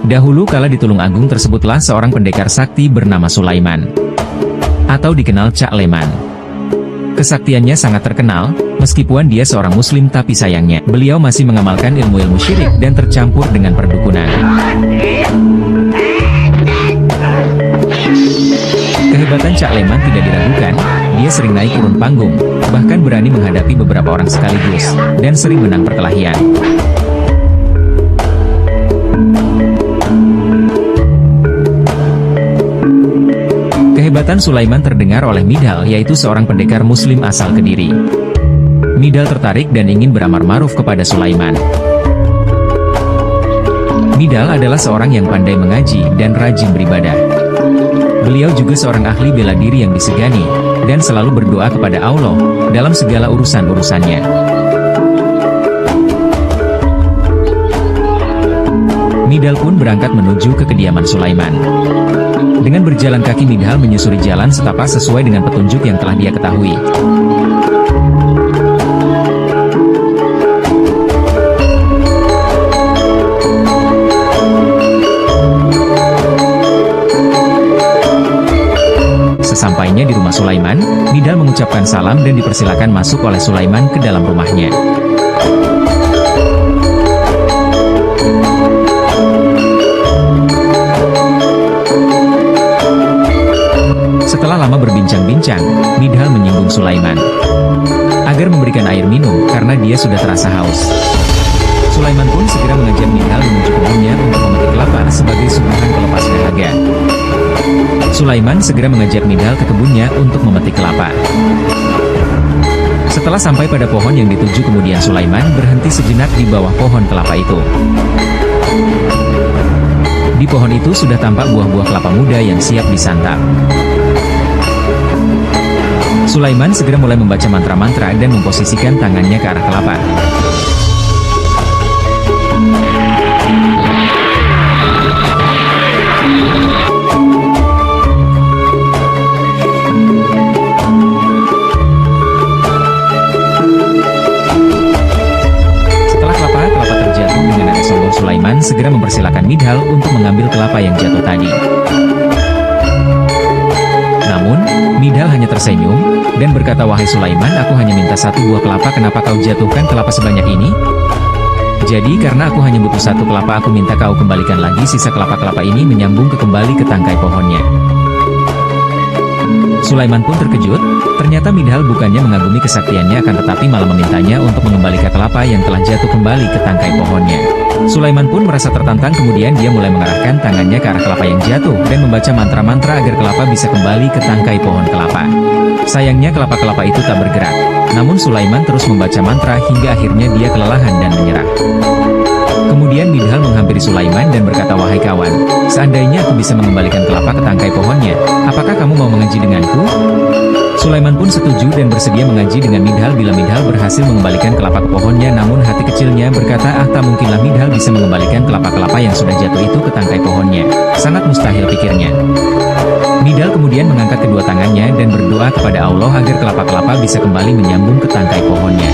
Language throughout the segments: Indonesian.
Dahulu kala di Tulungagung tersebutlah seorang pendekar sakti bernama Sulaiman, atau dikenal Cak Leman. Kesaktiannya sangat terkenal, meskipun dia seorang muslim tapi sayangnya, beliau masih mengamalkan ilmu-ilmu syirik dan tercampur dengan perdukunan. Kehebatan Cak Leman tidak diragukan, dia sering naik turun panggung, bahkan berani menghadapi beberapa orang sekaligus, dan sering menang perkelahian. Kehebatan Sulaiman terdengar oleh Midhal, yaitu seorang pendekar muslim asal Kediri. Midhal tertarik dan ingin beramar ma'ruf kepada Sulaiman. Midhal adalah seorang yang pandai mengaji dan rajin beribadah. Beliau juga seorang ahli bela diri yang disegani, dan selalu berdoa kepada Allah dalam segala urusan-urusannya. Midhal pun berangkat menuju ke kediaman Sulaiman. Dengan berjalan kaki, Midhal menyusuri jalan setapak sesuai dengan petunjuk yang telah dia ketahui. Sesampainya di rumah Sulaiman, Midhal mengucapkan salam dan dipersilakan masuk oleh Sulaiman ke dalam rumahnya. Setelah lama berbincang-bincang, Midhal menyinggung Sulaiman agar memberikan air minum karena dia sudah terasa haus. Sulaiman pun segera mengajak Midhal menuju kebunnya untuk memetik kelapa sebagai suguhan pelepas dahaga. Sulaiman segera mengajak Midhal ke kebunnya untuk memetik kelapa. Setelah sampai pada pohon yang dituju, kemudian Sulaiman berhenti sejenak di bawah pohon kelapa itu. Di pohon itu sudah tampak buah-buah kelapa muda yang siap disantap. Sulaiman segera mulai membaca mantra-mantra dan memposisikan tangannya ke arah kelapa. Setelah kelapa terjatuh dengan nada sombong, Sulaiman segera mempersilakan Midhal untuk mengambil kelapa yang jatuh tadi. Namun, Midhal hanya tersenyum dan berkata, "Wahai Sulaiman, aku hanya minta satu buah kelapa, kenapa kau jatuhkan kelapa sebanyak ini? Jadi karena aku hanya butuh satu kelapa, aku minta kau kembalikan lagi sisa kelapa-kelapa ini menyambung kembali ke tangkai pohonnya." Sulaiman pun terkejut, ternyata Midhal bukannya mengagumi kesaktiannya, akan tetapi malah memintanya untuk mengembalikan kelapa yang telah jatuh kembali ke tangkai pohonnya. Sulaiman pun merasa tertantang, kemudian dia mulai mengarahkan tangannya ke arah kelapa yang jatuh dan membaca mantra-mantra agar kelapa bisa kembali ke tangkai pohon kelapa. Sayangnya kelapa-kelapa itu tak bergerak. Namun Sulaiman terus membaca mantra hingga akhirnya dia kelelahan dan menyerah. Kemudian Midhal menghampiri Sulaiman dan berkata, "Wahai kawan, seandainya aku bisa mengembalikan kelapa ke tangkai pohonnya, apakah kamu mau mengaji denganku?" Sulaiman pun setuju dan bersedia mengaji dengan Midhal bila Midhal berhasil mengembalikan kelapa ke pohonnya. Namun hati kecilnya berkata, tak mungkinlah Midhal bisa mengembalikan kelapa-kelapa yang sudah jatuh itu ke tangkai pohonnya. Sangat mustahil, pikirnya. Midhal kemudian mengangkat kedua tangannya dan berdoa kepada Allah agar kelapa-kelapa bisa kembali menyambung ke tangkai pohonnya.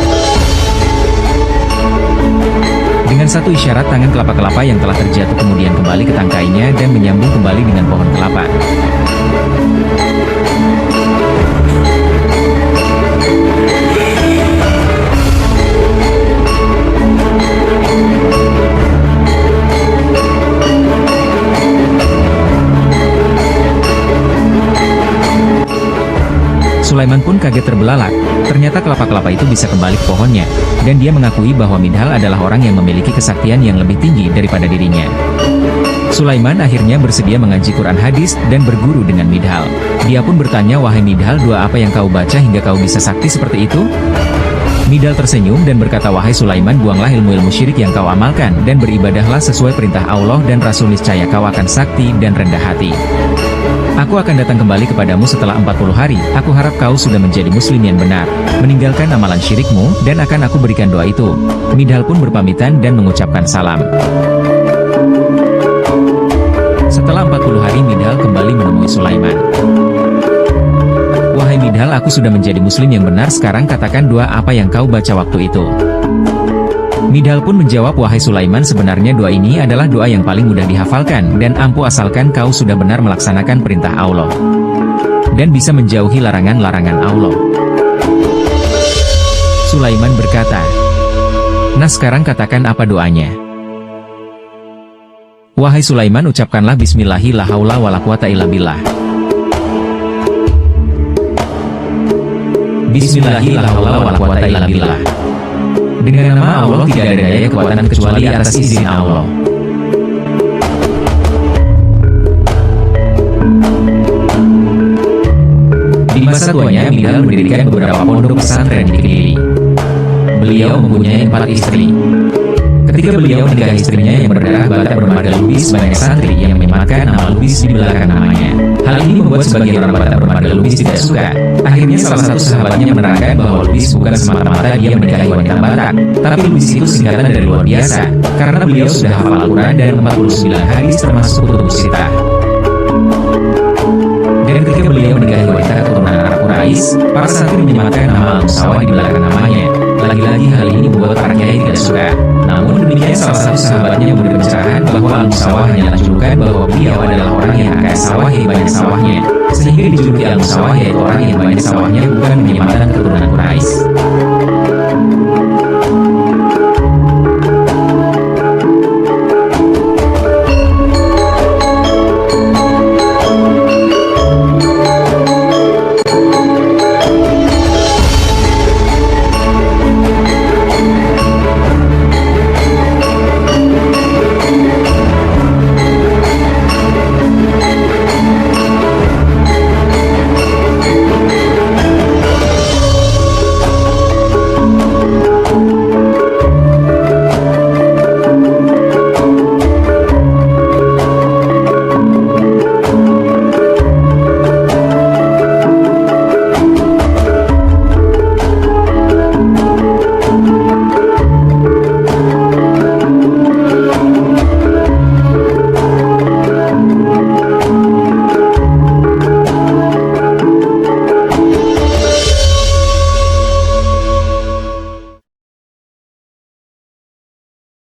Dengan satu isyarat, tangan kelapa-kelapa yang telah terjatuh kemudian kembali ke tangkainya dan menyambung kembali dengan pohon kelapa. Sulaiman pun kaget terbelalak, ternyata kelapa-kelapa itu bisa kembali ke pohonnya, dan dia mengakui bahwa Midhal adalah orang yang memiliki kesaktian yang lebih tinggi daripada dirinya. Sulaiman akhirnya bersedia mengaji Quran hadis dan berguru dengan Midhal. Dia pun bertanya, "Wahai Midhal, doa apa yang kau baca hingga kau bisa sakti seperti itu?" Midhal tersenyum dan berkata, "Wahai Sulaiman, buanglah ilmu-ilmu syirik yang kau amalkan, dan beribadahlah sesuai perintah Allah dan Rasul, niscaya kau akan sakti dan rendah hati. Aku akan datang kembali kepadamu setelah 40 hari, aku harap kau sudah menjadi muslim yang benar, meninggalkan amalan syirikmu, dan akan aku berikan doa itu." Midhal pun berpamitan dan mengucapkan salam. Setelah 40 hari Midhal kembali menemui Sulaiman. "Wahai Midhal, aku sudah menjadi muslim yang benar, sekarang katakan doa apa yang kau baca waktu itu." Midhal pun menjawab, wahai Sulaiman, sebenarnya doa ini adalah doa yang paling mudah dihafalkan dan ampuh asalkan kau sudah benar melaksanakan perintah Allah dan bisa menjauhi larangan-larangan Allah. Sulaiman berkata, nah sekarang katakan apa doanya. Wahai Sulaiman, ucapkanlah Bismillahirrahmanirrahim. Bismillahirrahmanirrahim. Dengan nama Allah tidak ada daya kekuatan kecuali atas izin Allah. Di masa tuanya, Midhal mendirikan beberapa pondok pesantren di Kediri. Beliau mempunyai 4 istri. Ketika beliau menikahi istrinya yang berdarah Batak bernama Lubis, banyak santri yang menyematkan nama Lubis di belakang namanya. Hal ini membuat sebagian orang Batak bernama Lubis tidak suka. Akhirnya salah satu sahabatnya menerangkan bahwa Lubis bukan semata-mata dia menikahi wanita Batak, tapi Lubis itu singkatan dari luar biasa, karena beliau sudah hafal Al-Quran dan 49 hadis termasuk kutubus sittah. Dan ketika beliau menikahi wanita keturunan Arab Quraisy, para santri menyematkan nama Al-Musawah di belakang namanya. Lagi-lagi hal ini membuat para kiai tidak suka. Namun demikian, salah satu sahabatnya memberi pencerahan bahwa Al-Musawah hanyalah julukan bahwa beliau adalah orang yang akan sawah yang banyak sawahnya, sehingga dijuluki Al-Musawah yaitu orang yang banyak sawahnya, bukan menyematan keturunan Quraisy.